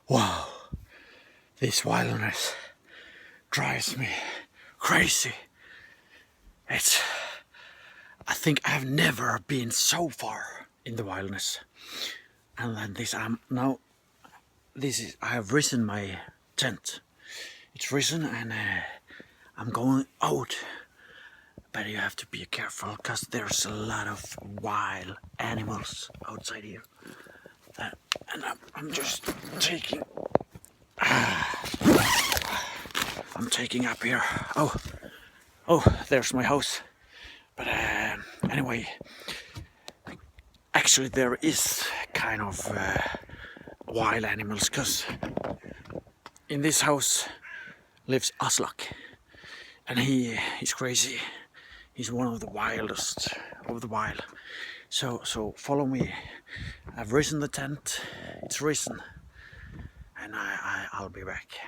Wow, this wilderness drives me crazy. I think I've never been so far in the wilderness. And then I have risen my tent. It's risen and I'm going out. But you have to be careful because there's a lot of wild animals outside here. And I'm just taking I'm taking up here. Oh, there's my house. But anyway, actually there is kind of wild animals, because in this house lives Aslak, and he's crazy. He's one of the wildest of the wild. So follow me. I've risen the tent. It's risen, and I'll be back.